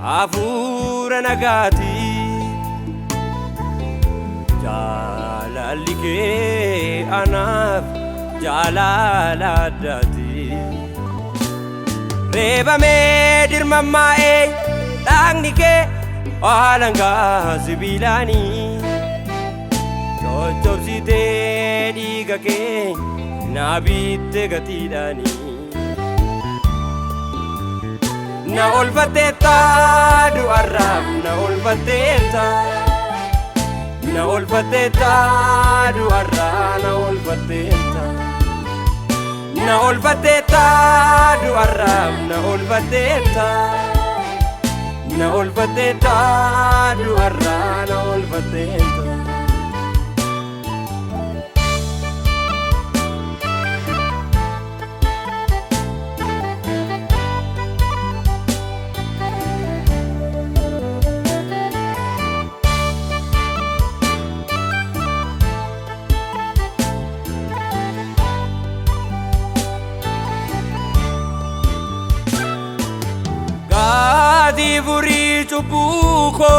afura nagati jalalike anaf jalaladati reba medir mamae dangnike alanga sibilani jobsite digake nabite gatidani na olfateta du arab na olfateta du arab na olfateta du arab na olfateta du arab na olfateta Divuri cubuko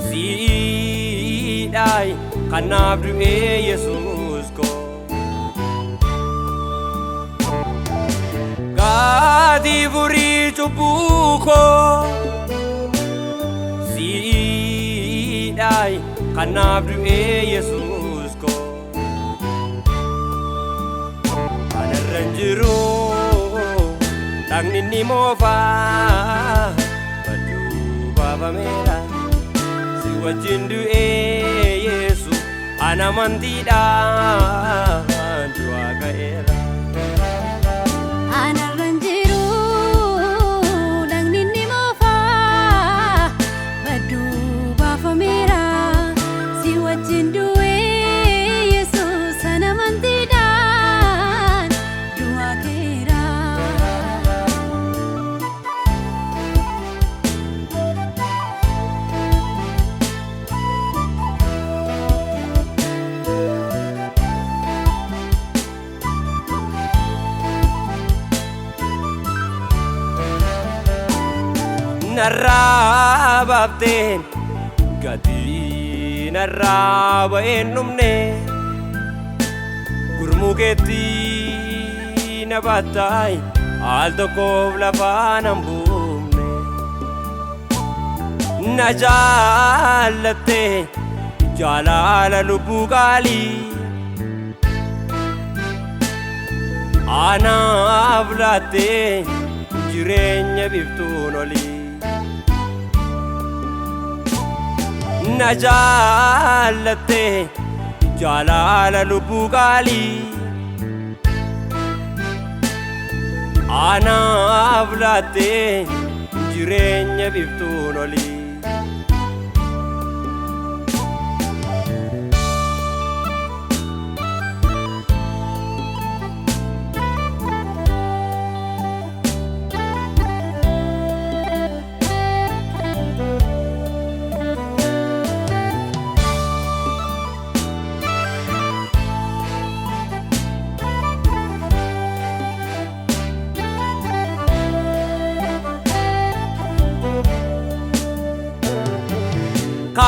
si dai kanabru Yesus ko divuri cubuko si dai kanabru Yesus ko ana ranjiro Tang nini mofa Badu baba mera Si wajindu Yesu Ana mantida Dua ka era Ana ranjiru Tang nini mofa Badu baba mera Si wajindu Yesu Ana mantida Dua ka era Narrababten gati narraba ennumne gurmuketi nabatai al tokkoof lafaan hambumne na jaalatte jaalala lubbuu qaalii anaaf laatte jireenya biftuun olii na jaalatte jaalala lubbuu qaalii anaaf laatte jireenya biftuun olii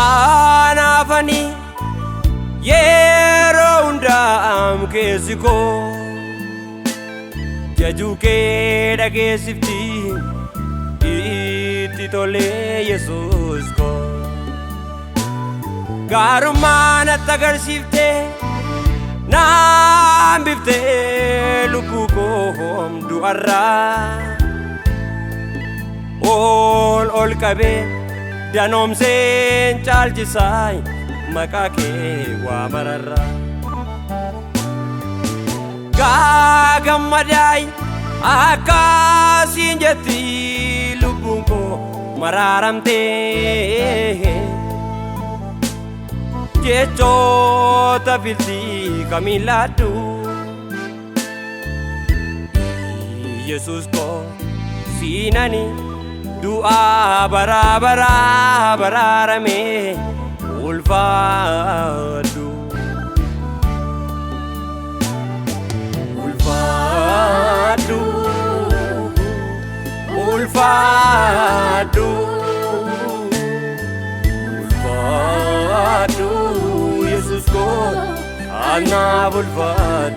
Kanafani yero undam kesiko jajuke dagesifti iti tole Yesus ko garumana tagarsifte nambifte lubuko hom duarra ol kabe danom sen chalchisai makake wa mararra gagamadai akasin jati lubunko mararamte jechota filti kamiladu Yesus ko sinani Dua bararame ulfadu ulfadu anna bulfaadhu